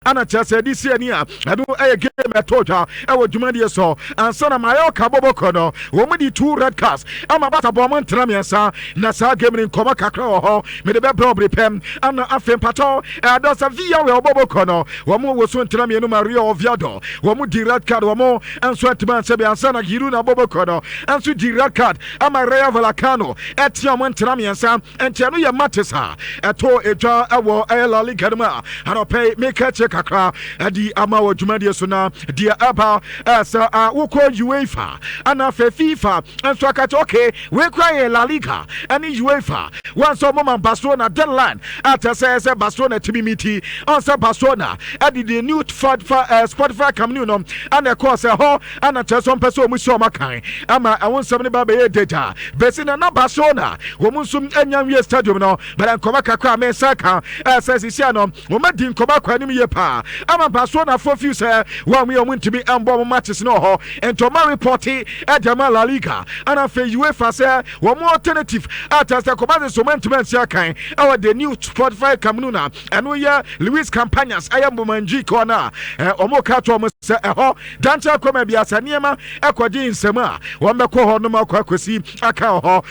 ana chese this year ni a ado game etoja ewo dwumade so ansa na Mallorca boboko no wo mu di 2 red cards ama bata bo mo ntena miensa na sa game ni nkoma kakra wo ho me de be probre pem ana afem pato do sa via we boboko no wo mu wo so ntena mienu Maria Oviado wo mu di red card wo mo anso atman se be ansa na giru na boboko no anso di red card ama Rayo Vallecano etia mo ntena miensa ente no ye matesa eto eja ewo La Liga ma ano pay make check kakra di ama wo dwumade so na dia aba sa woko UEFA ana fe FIFA enso akata okay we cry La Liga ani UEFA once o mama Barcelona deadline ata say Barcelona timimiti on say Barcelona adi the new Spotify company no ana course ho ana cheson person mu so makan ama awon some ne ba be data besina na Barcelona wo mu sum enyanwe stadium no but nkoma kakra me saka sisi no wo ma di nkoma kwa nim ye pa ama Barcelona for few say wa mu ntimi embo matches no ho entoma report edema La Liga ana fe UEFA say wo mo alternative ata say koba so ntimi sia kan our the new Spotify Camnuna eno ye Luis Campañas ayambo manji kona omo ka to mo say ho dancha koma bia saniema ekwaji nsema wo mbekọ ho no makwa kwasi aka ho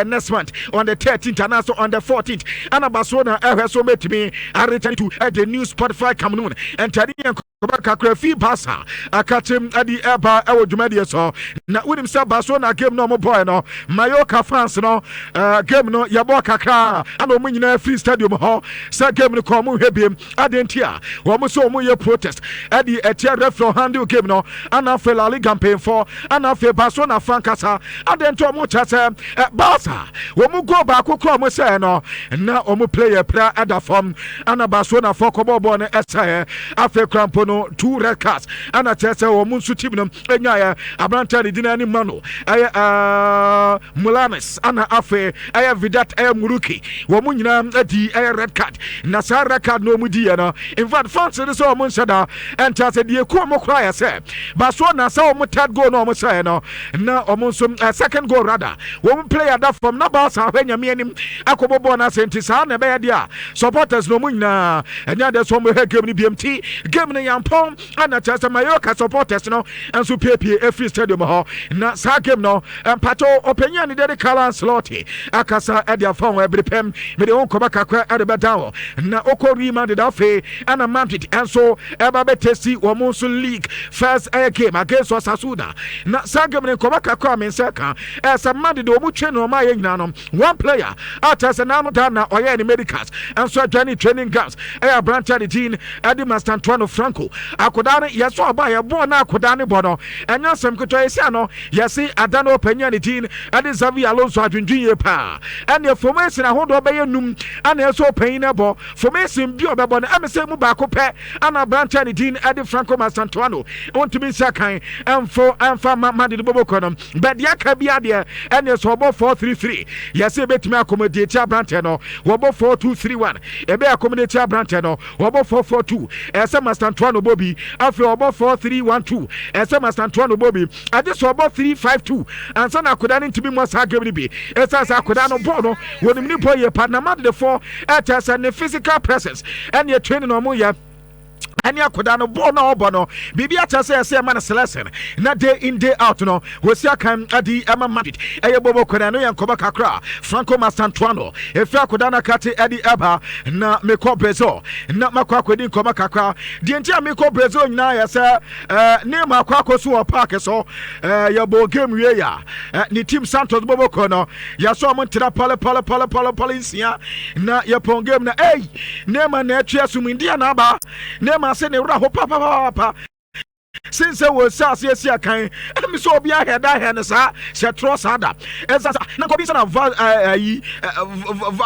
next month on the 13th and also on the 14th ana Barcelona so metimi return to the new Spotify Cameroon and Tadian kakra fi Barca akatem adi eba ewo dwumade so na wonim say Barcelona game no mo boy no Mallorca fans no game no yabo kakra ana mo nyina free stadium ho say game no ko mo hwebiem adentia wo mo so mo ye protest adi etia referee handle game no ana fe La Liga campaign for ana fe Barcelona fan kasa adento mo chase Barca wo mo go ba kokro mo say no na o mo player pra ada form ana Barcelona for kobo bo no esa afe crampo no 2 red cards ana chese wo mo nsu team no enya ya abranta de dinani mano Mulanes ana afe Vidat Muruki wo mo nyina adi red card na sa red card no mu di no in fact fans de so mo nshada enta se de ku mo kra ya se Barcelona sa mo third goal no mo say no na o mo nso second goal rather wo mo player that from na Barca hwanya me anim akobobo na senti sa na be ya dia supporters no mo nyina enya de so mo he game ni BMT game ni yampon ana chasa Mallorca supporters no enso PP every stadium ho na sa game no pato opinion ni de Carlo Ancelotti akasa e dia phone every pem me de won koba kakra e de bedawo na okori man de dafe ana Madrid enso e ba betesi wo mo so league first game against Osasuna na sa game ni koba kakra me seka esa Madrid o mu twe no ma ye nyina no one player atasa na no na oye ni medicals enso journey training camps e branch the team Adi Master Antonio Franco akodane yeso aba ye bo na akodane bo no enya sem kito yesi ano yesi adano panya ni team Adi Xavi Alonso adwendwen ye pa ene formation ahodo be ye num ana yeso panyin na bo formation bi obebo na amese mu ba ko pe ana branch the team Adi Franco Master Antonio ontimi sakan emfa madi bobo kono but yaka bia de ene so obo 4-3-3 yesi betimi accommodate branch no wobo 4-2-3-1 ebe accommodate branch no wobo 4-4-2 ese Master Antonio Bobby after obo 4-3-1-2 ese Master Antonio Bobby ade so obo 3-5-2 ansa na akoda ne ntimi mo sa game ni bi esa sa akoda no ball no wonim ni boy ye partner mad the 4 esa ne physical presence and your training no mo ya ani akoda no bo na obo no bibi acha say man selection na day in day out no we see kan adi ema Madrid eye bobo koda no yankoba kakra Franco Master Antonio efi akoda na kate adi eba na meko Brazil na makwa akodi nkoma kakra di enti ameko Brazil nyina ya say ne makwa akoso wo park so ya bo game wie ya ni team Santos bobo kono ya so mo ntira pale sia na ya pon game na ne ma na atwa sumindia na aba ne ma se ne wura ho papa since we say yes kan me so obi ahead ne sa se trust ada esa na ko bi na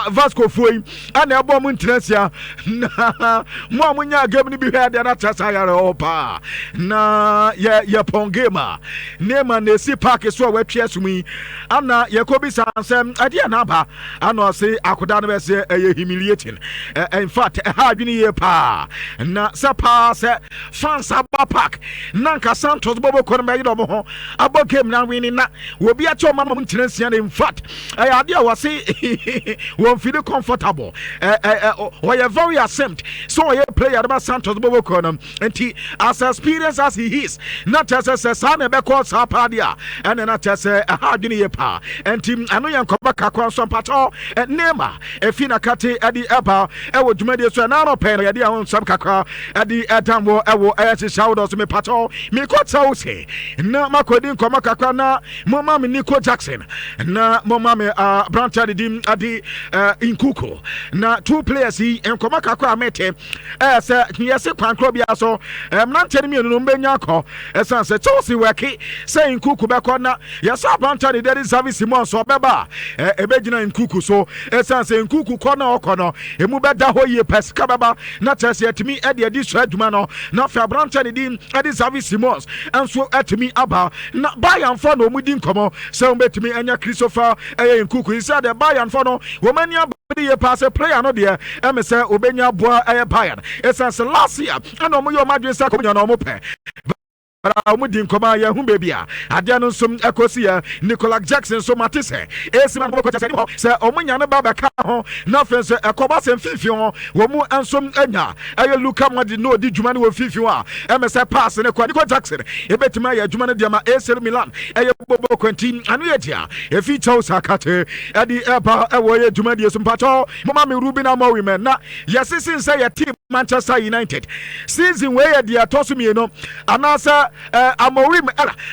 Vasco foi ana ebo mu ntrasia na mo amunya game ni bi head na tasa yare opa na ye pon game ne ma na si park so we twa sumi ana ye ko bi sansem ade na ba ana say akoda no be say humiliating in fact ha adwini ye pa na sa pa se fans aba park nanka Santos bobo kono be yido mo ho abo game na winning na wo bi acho mama mo ntiransia in fact ade a wase won feel comfortable we are very accept so ye player about Santos bobo kono enti as experience as he is not just as sa na be call sa padia and not just ha dwene ye pa enti ano ye nkoba kakwa so pato nema efina kate ade eba ewo dwumade so na no pe no ye de ahon sam kakwa ade edamwo ewo ayese shawdo so me pato me ko tell say na makodi nkoma kakwa na mama me Nico Jackson na mama me Brancha de ade Nkuko na two players yi nkoma kakwa amete say yese kwankro bia so mnante mi no mbenya akọ esan say Chelsea weki say Nkuku be kọ na yesa Brancha de there service mo so beba ebegina Nkuku so esan say Nkuku kọ na okọ no emu beda ho ye pesika baba na Chelsea atimi e de so adwuma no na fa Brancha de din e service mo enso atimi aba na Bayern for no mudi nkomo say betimi anya Christopher Nkuku inside the Bayern for no womani ye pass a player no there em say obenya boa Bayern esan last year and omo yo madwen sa konya no mo pe Mudin Koma ya Humbebia, Adiano some Ecosia, Nicolas Jackson, so Matisse, Esman Boko, Sir Omunyana Babaca, nothing, Sir Ecobas and Fifion, Womu and some Enya. I look up what the no did Juman with Fifua, MSA pass and Equanico Jackson, a better Maya Jumana Diama, Esel Milan, a Bobo Quentin, and Retia, a feature Sakate, at the airport, away Jumadius and Pato, Mamma Rubina Moriman, yes, since say a team Manchester United, season where the Atosumino, and answer. Amorim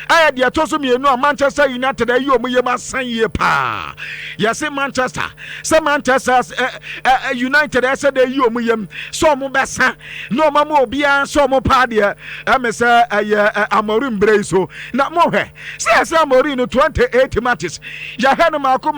I had toso me no Manchester United you mo yema san ye pa yes Manchester some Manchester United I said you mo yem so mo besa no mama obia so mo pa de me say Amorim breso na mo hwe say Amorim no 28 matches ya he no mako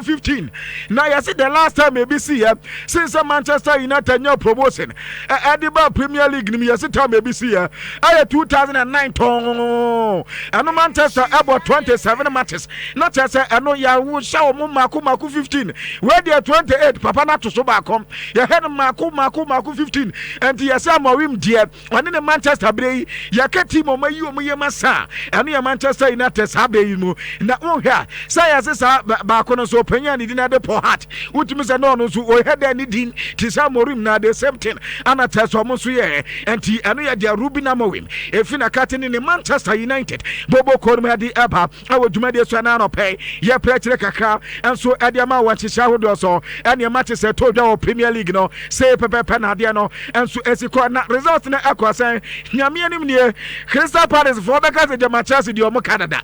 15 na yes the last time maybe see since Manchester United no promotion Ediba Premier League ni yes time maybe see I 2009 ton and Manchester about 27 matches not just no ya wo show mako 15 where they 28 papa na to so back come ya head mako 15 and yes Amorim dear one in Manchester brey ya ka team o mayi o masa and ya Manchester United sabe mu na won here say yes back no so panya ni na de po heart utumi say no so o head any din ti say Amorim na the same thing and at so mo so ye and anu ya dia Ruben Amorim efina in the Manchester United Bobo Korma di Eba awo dwumade so na no pay ye prechire kakra enso ediama wanche shahodo so and your matches to the Premier League no say pepe na de no enso esiko na result na akwasan nyame anim ne Crystal Palace for because the Manchester di omo Canada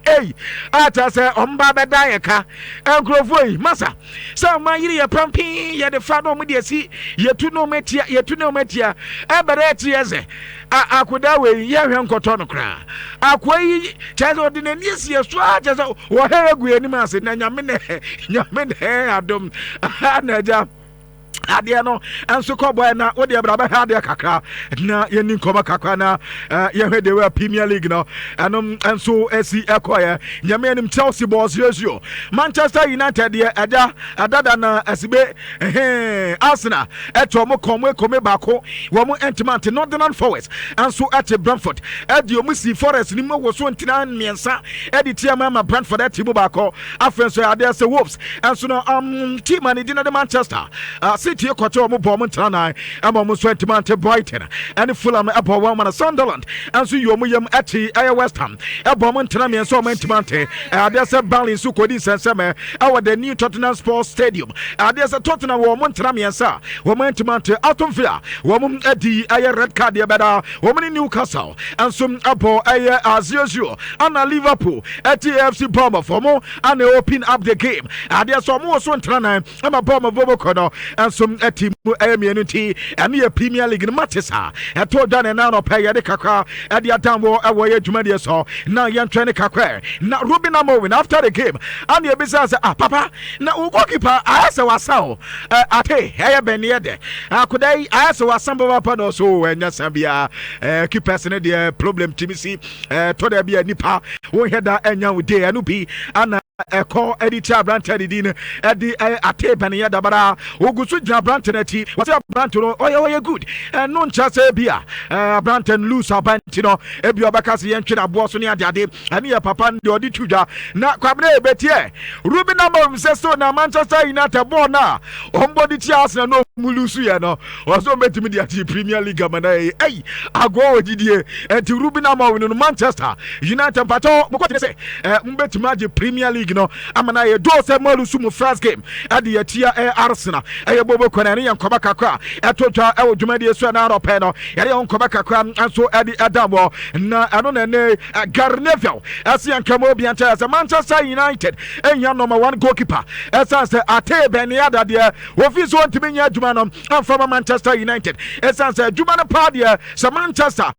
ata say omba beda ye ka enkrofo masa say man yiri ye pampi ye de fa no mo de si ye tu no metia ebere tieze akoda we ye hwe nkoto no kra akwai chazo ordinary sie so chazo wo he egu anim ase na nyame ne adom anaja ade no enso koboy na wo de braba ha de kakra na yeni nkoma kakra na ye hwe de Premier League no anom enso esi ekoye nyame anim Chelsea boss yesio Manchester United ye adada na asibe Arsenal eto mo komwe bako wo mo entimant Northern Forest enso at Brentford edi o musi Forest ni mo wo so ntina miensa edi tiama ma Brentford eti mo bako afenso ade se Wolves enso no team ani di na de Manchester City ekoto mo bom ntrana ama mo so entimant Brighton and Fulham abo one man Sunderland enso yo mo yam ati West Ham abo mo ntrana miensa o entimant ade se Burnley so kodi senseme our the new Tottenham Sports Stadium ade se Tottenham wo mo ntrana miensa wo mo entimant Aston Villa wo mo edi red card ye beda wo mo Newcastle enso abo Azio and Liverpool at FC Bournemouth for more and open up the game ade so mo so ntrana ama Bournemouth bobo kono enso team emianuti and the Premier League matches eto dan na no pay de kakra e de adamwo ewo ye dwumade so na ye ntwene kakra na Ruben Amorim after the game and the business papa na goalkeeper ayase wasao ate eye benie de akodai ayase wasamba papa no so enya sabia keepers ne de problem timisi to da bia nipa wo heda enya wo de anu bi ana eko editor brand din edi ate benie da bara ogusu gina brand nati wase brand no oye good no ncha se bia brand and lose aban Tino, Ebio Bacasi and China Boston and Daddy, and your papa and the Tuja, not Cabne Betie. Ruben Amom says so now Manchester United born now. Ombody Charles and no Mulusiano, also met to me the Premier League. Hey, I go with Didier and to Ruben Amom in Manchester United Pato, what say, Umbet Magic Premier League. No, I'm an I do say Molusumu first game at the Tia Arsenal. I Bobo Conani and Kobaka, I told her I would do my dear son out of Peno, and on Kobaka, and so at the na ano na ne Garneville Asian Camobian as a Manchester United and your number one goalkeeper as Ate Beniada there Wofis want to be Jumanum and from Manchester United as Jumana Padia Manchester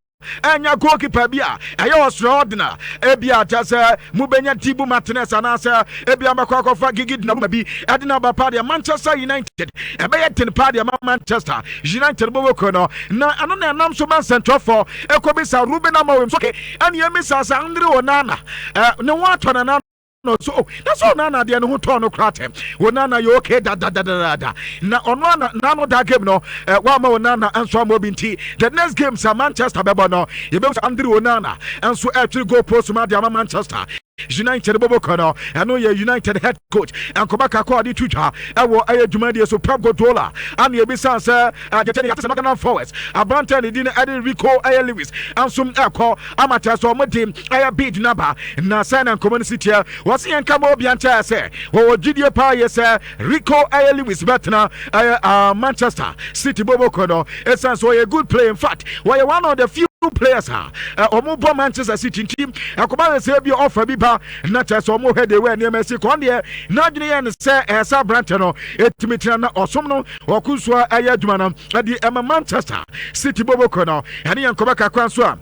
and your goalkeeper bia ayo extraordinary ebia just mubenya Tibu Martinez and answer ebia makwa for gigid na bi adina ba party Manchester United ebia ten party Manchester United bobo kono na ano na nam so man central for ekobisa Ruben Amorim okay and yemisa sa Andre Onana ne wato na no so that's all Nana de no to no kratem Onana you okay da na ono na no da game no wa ma Onana anso amobinti the next game sa Manchester bebo no you be Andre Onana and so actually go post ma de Manchester United Bobo Kono, I know your United head coach, and Kobaka Kwadi Tuja, I will air Jumadi so Pab Godola, and your business, the forwards, a Bantan didn't add Rico Air Lewis, and some Echo, amateurs or Modim, I beat Naba, Nasan and Community, was in Camo Bianta, say, or Gidia Paya, sir, Rico Air Lewis, Betna, Manchester City Bobo Kono, it's a good play, in fact, why one of the few players or more Manchester City team, and Command Sabio offer Biba, not as more head away near Messi Condia, Nigerian say as a Brantano, Etimitrana or Somno, or Kuswa Ayadmana, at the Emma Manchester City Bobo Kono, and Ian Kobaka Kwanswa.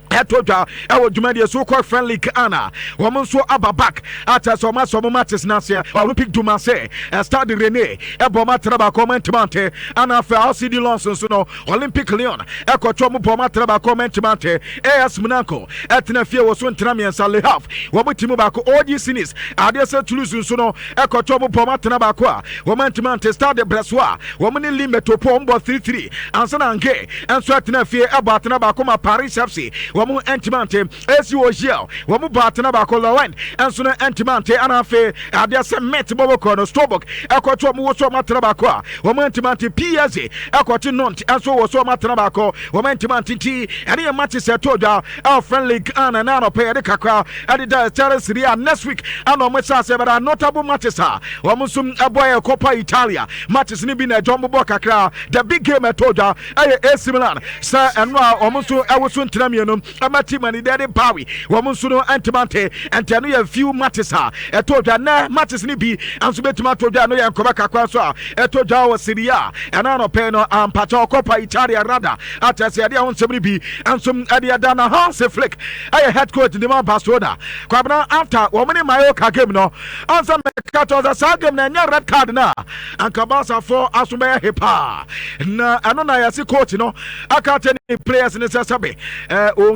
I told you, I would demand a so-called friendly Anna. Woman so ababak at a soma some matches Nasia, Olympic to Marseille, and started Rene, Eboma Traba Commentimante, and after our city Lonson, Olympic Leon, Echo Chomo Poma Traba Commentimante, A.S. Monaco, Etnafia was one Tramian Sally Half, Wamutimubaco, all these scenes, are there to lose Suno, Echo Chomo Poma Trabaqua, Womantimante started Bressois, Woman Limit to Pombo 3-3, and Sanange, and Swatinafia about Nabacoma Paris FC. Wamu Antimante, SUOGL, Wamu Batana Bacolawan, and Suna Antimante, Anafe, Adiasa Met Bobocono, Stobok, Equator Muso Matrabacoa, Wamu Antimante, PSA, Equator Nont, and so was Matrabaco, Wamu Antimante T, and here matches Toja, our friendly Anna Nano Pay the Cacra, and the Terrace next week, and on Messasa, but are notable matches. Wamusum Aboya Coppa Italia, matches Nibina Jumbo Bocacra, the big game at Toja, AC Milan, Sir and Almost I was soon Tramianum. Amati mani dede bawi wamunsuno antimante and tanu ya few matches ha etoja na matches ni bi anso betuma toja no ya nkoba kakwa so a etoja wa Serie and ano pe no ampacha Coppa Italia rada atase ade ahon semri bi anso ade adana Hans Flick ay head coach the man Barcelona kwabna after womani Mallorca game no anso mekato za sagam na nya red card na ankabasa for asumaya hepa na ano na ya si coach no akate ni players ni sabe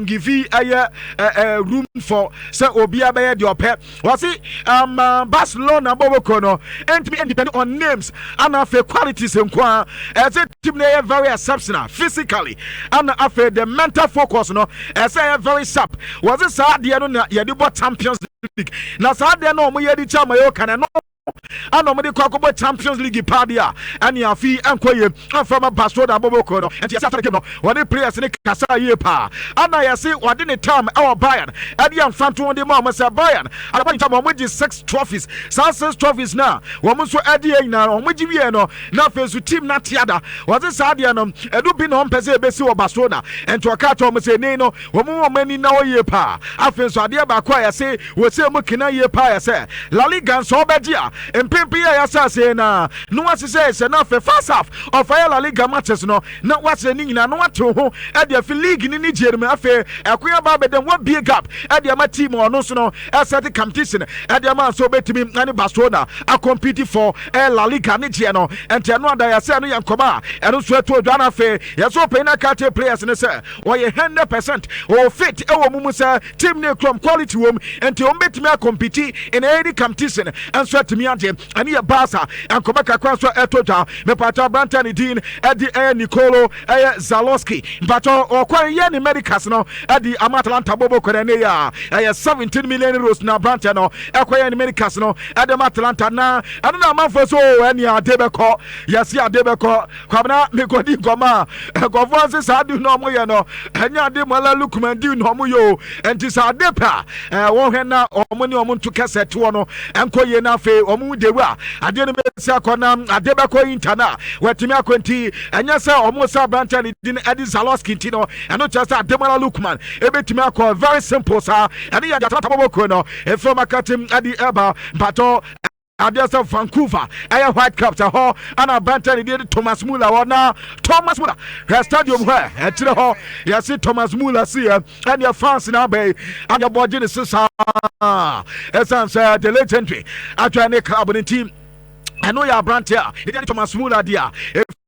give a room for say Obia by the opet. Was it Barcelona Bobocono and to be independent on names and after qualities and qua as a team they are very exceptional physically and after the mental focus no as I very sharp. Was it sad the Yadibo Champions League? Now sad they know me the Chamayo can and nobody Kokobo Champions League Padia and your fee and Koye and from a Barcelona Bobocono and yes after when they play as a Casa Yepa and I see what in a time our Bayern and the Phantom the Mama say Bayern and about time with 6 trophies 6 trophies now woman so Eddie now on which Vieno now face to team Natiada was this Adianum and do be no Pese Besi or Barcelona and to a cat almost say no woman many now yepa I feel so dear Baquia say we say Mukina yepa say La Liga so Badia and Pimpia Yasa say na no one says enough for first half of La Liga matches no not what's the Nina no one to who at the league in Nigeria affair Akuya Baba then what big up at the team or no so as at the competition at the man so bet me and Barcelona are competing for La Liga Nigeria and Tiano Diasano Yankoma and also to Dana Fair yes open a cat players in a say or 100% or fit our Mumusa team near quality room and to omit me compete in any competition and so to me and Belgium and here Barca and Kobaka Kwanso Etoja me pato Brantani Dean Eddie Nicolo Zalowski but or Kwani Medicas no Eddie Amatalanta Bobo Koreneya 17 million euros na Brantano Ekwani Medicas no Eddie Amatalanta na I don't know man for so any Debeko yes ya Debeko Kwabna Mikodi Goma Govonse Sadu no moya no Enya de Mala Lukman no moyo and this are depa won hena omoni omuntu cassette no enkoye na fe omu dewa ade no besi akona Adebeko intana wetimi akwenti enya se omu sa brancha ni din Edi Zalowski ntino eno chasa Ademola Lukman ebetimi akọ very simple sa ene ya jata taboko no efo makatim Edi Eba bato Adiasa Vancouver, Air White Caps, and a banter did Thomas Muller, or now Thomas Muller, her stadium where at the hall, you see Thomas Muller, see and your fans in our bay, and your body is essence the legendary. After any club team, I know your brand here, it is Thomas Muller, dear.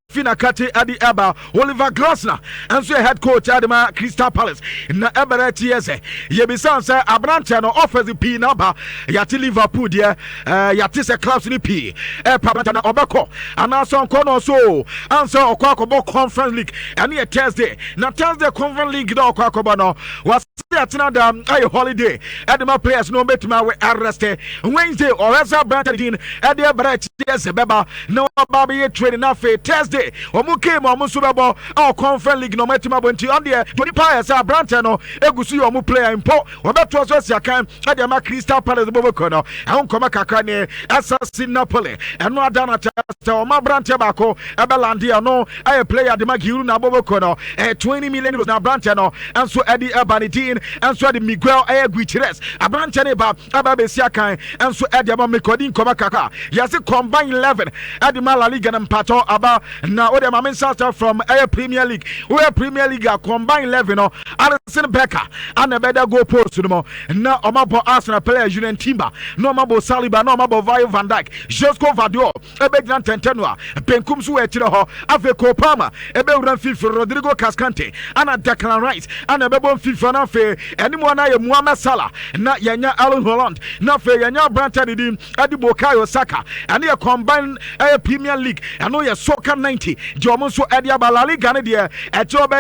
Fina Kati Adi Eba Oliver Glasner and so head coach Adama Crystal Palace na Eberet Yese Yebisan say Abrancha no offers the P number yati Liverpool there yati se clubs ni P Pabrancha na Obeko and also kono so answer Okwakobo Conference League and here Thursday na Thursday Conference League do Okwakobo no was atina da ay holiday Adama players no betima we arrested Wednesday or else Abrancha din Adi Eberet Yese beba no baby training na fe Thursday omu came omu subebo our Conference League no metima bonti on there Tony Pius Abrante no egusu omu player impo obeto so siakan ade ma Crystal Palace boboko no ahun koma kakra ne Assassin Napoli eno adana chasta omu Abrante bako ebelandi no ay player de magiru na boboko no 20 million euros na Abrante no enso Eddie Abanidin enso Eddie Miguel Guichires Abrante ne ba ababe siakan enso Eddie ma Mekodin koma kakra yase combine 11 Eddie ma La Liga na mpato aba na ode ma men start from Premier League we Premier League combine 11 no Alisson Becker and better goal post no na omabo Arsenal player Julian Timber no omabo Saliba no omabo Van Dijk Josko Vadio ebe gran tentenwa penkum so etire ho ave Kopama ebe uran fifi Rodrigo Cascante ana Declan Rice ana bebo fifi na fe enimo na ye Mohamed Salah na yenya Alon Holland na fe yenya Brantford di Adibo Kayo Saka and ye combine Premier League and no ye soccer 90 Jomo so Edia La Liga ne de etobe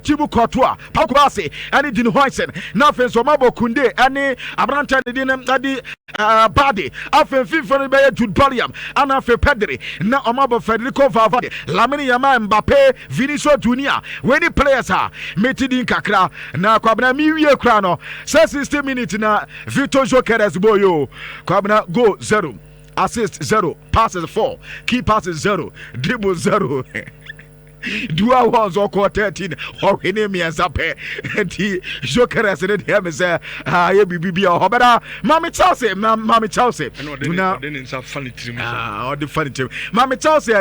Tibu Courtois Pakubase and Din Hoysen na fe so mabo Kunde and Abranta de Adi Badi afen FIFA be Jude Bellingham ana fe Pedri na omabo Federico Valverde Lamine Yamal Mbappe Vinicius Junior when players are metidin kakra na kwabna mi wie kra no 60 minutes na Vitor Jokeres boyo kwabna go 0 assist 0 passes 4 key passes 0 dribble 0 Dua was or 13 or enemy and Zape and he Jokeres didn't hear me say BB or Hobera Mammy Chelsea Mammy Chelsea then some funny to me or the funny to Mammy Chelsea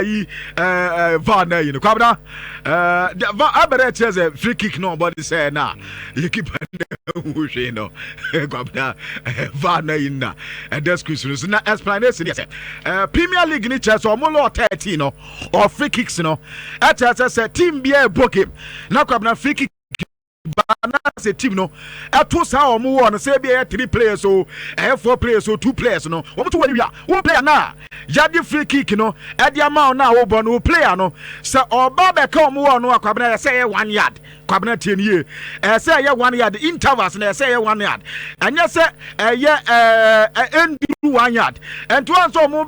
Varner you know Kabra Aberet says a free kick nobody say nah you keep you know Kabra Varner in na and that's Christmas na explanation yes Premier League ni chess or more 13 or free kicks no as a team be a book him. Now, come free kick. As a team, no, at 2 hours more on say be 3 players, so 4 players, so 2 players, no. What to we are 1 player now. Jadi free kick, no, at the amount now, over no player, no. So, or Baba come one, no, Cabana say 1 yard. Cabana 10 year. Say 1 yard intervals, and say 1 yard. And yes, end 1 yard. And to answer more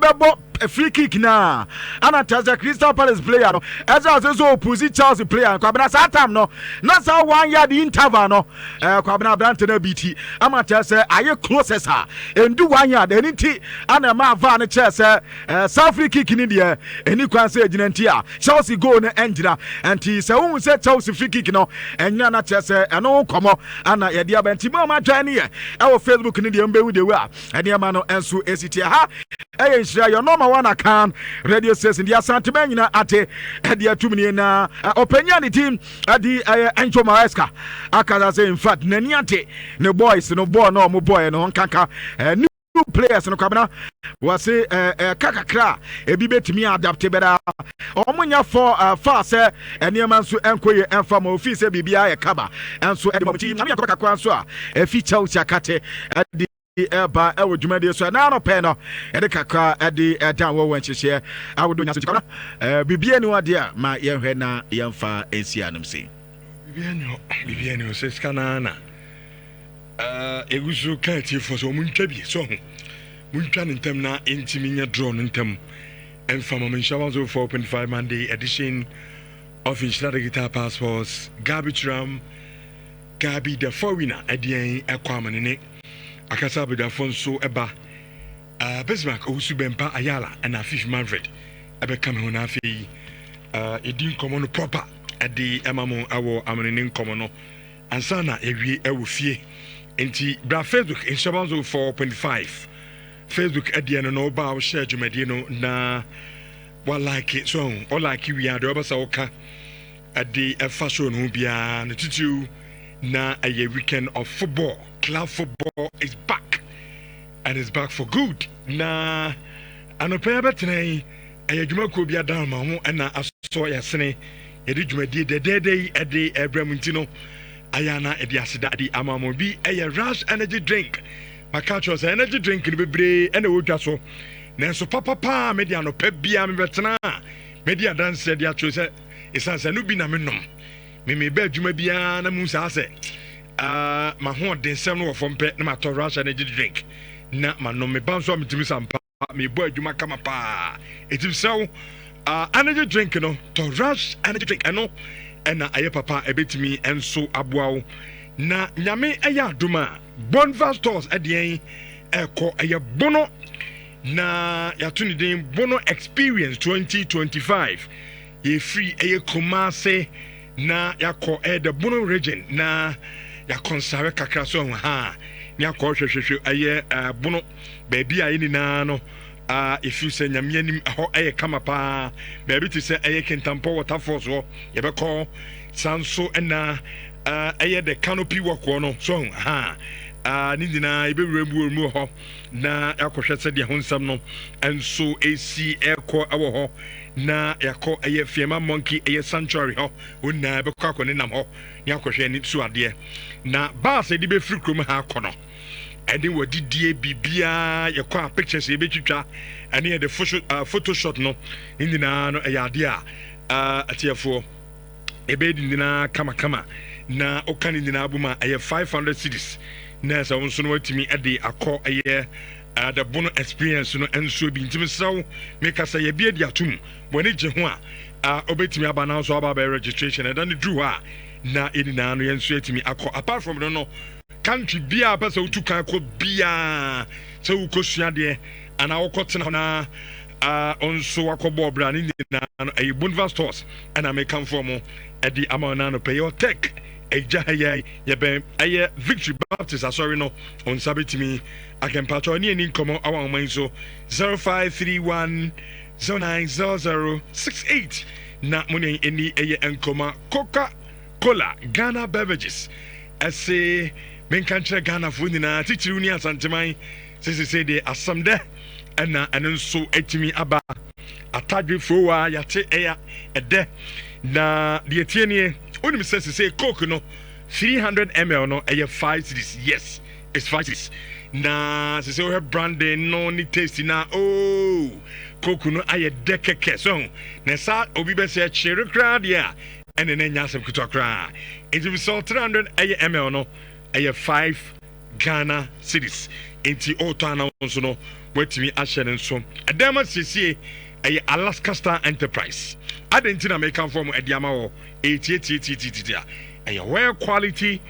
a free kick na ana taza Crystal Palace player no as so opposite Chelsea player kwabena satam no na sa 1 yard interval no kwabena Brantford na BT amata say aye closest ha endu 1 yard eniti ana ma va na chese South free kick ni de eni kwan say ginanti a Chelsea goal na engira anti say won say Chelsea free kick no enya na chese eno komo ana ye dia benti ma ma twa ni e wo Facebook ni de mbe wu de wa ene ma no enso esiti ha Share your number 1 account radio station. The Asantman in Ate at the Atumini na opinion team at the Ancho Maresca. Akaza say in fact, Neniante, no boys, no boy, no more boy, no kanka, new players no kabana was say kakakra e bi betimi adapt better omunya for far say eniaman so enkoye enfam office bibia e kaba enso e team na me akakwa so a e feature uchi akate eba ewo dwumadi so na no pɛ no ɛde kakra ɛde ɛdan wɔ wɔn hyehyɛ awodo nya so tikana bibie ni wade a ma yɛhwɛ na yɛmfa ensia nom sei bibie ni o se skana na egusu ka ti fo so muntwa bi so ho muntwa ne ntem na entimi nya draw ne ntem emfa mo menshawa zo 4.5 Monday edition of Nhyira Digital Passports Gabi the foreigner adien ekwamane ne akasa bedafo nso eba Bismarck owusu bempa ayala and Fish Manfred ebe kam ho na afei edin komo no proper ade emamo awo amene nkomo no ansa na ewie ewo fie enti bra Facebook inshabanzo 4.5 Facebook adien no ba wo share dwumadi no na wa like it so all like we are the obasa oka ade efa show no bia no tutu na a weekend of football. Club football is back and it's back for good. Na anopa betene ayadwuma ko bia dan ma ho na aso yasene yedi dwumadi de ade ebramuntino ayana edi aseda adi amamo bi rush energy drink makacho say energy drink ni bebre na wodwa so nanso papa media no pa bia me betena media dance dia cho say isanse no bi na menom me ba adwuma bia na mu sa se ma ho den sem no wofo mpe na ma to rush energy drink na ma no me ban so metimi sampa me bo adwuma kama pa etim sew energy drink no to rush energy drink eno na aye papa ebetimi enso aboawo na nyame eya aduma Bonva stores adien eko aye bono na yatuni den bono experience 2025 ye free aye Kumase na yako the bono region na yakonsare kakra so ha ni akọ hwehwehwe aye bono baby aye ni na no if you say nyame anim ho aye kama pa baby to say aye kentampo waterfalls ho ye be call sanso na aye the canopy walk no so ha ni dina ebe rembu ho na yakọhwe se de ho nsam no enso AC ekọ awo ho na yakọ aye fiema monkey aye sanctuary ho wona be kwa akọ ne nam ho ni akọhwe ni su ade na bus e di be free krom ha akọ no ede wodidie bibia yakọ pictures e be twitwa ene the photo shot no ndina no aye ade atiefo ebe dindina kama na okani ndina abuma aye 500 cedis na so nso no watimi ade akọ aye the bono experience no enso bi ntimi saw make us ye bia dia tum boni je ho a obetimi aba na so aba registration and then drew ha na edina no yenso etimi akọ apart from no country bia pesa utu kan akọ bia se ukosua de ana wokotena na onso akọbọ bra ni na ayi Bonva stores and American form edi amana no pay your tech ejaya yebe aye Victory Baptist sorry no on sabitimi akempacho ni eni nkomo awan man so 0531090068 na muni eni eye enkoma Coca-Cola Ghana beverages ase menkantre Ghana fu ni na titiri ni asanteman se de asamde na enso etimi aba atadwe fowa yate eya ede na de tienie onim say Coke no 300 ml no 5 cedis yes it's 5 cedis na say we have branding no ni taste na Coke no aye de keke so na sa obi be say chere kra dia ene na nya asem kuto kra it will sell 300 ml no 5 Ghana cedis enti auto na so no wetimi ahye ne so adama siesie Alaska Star Enterprise adentina make come from ediama wo 88 well quality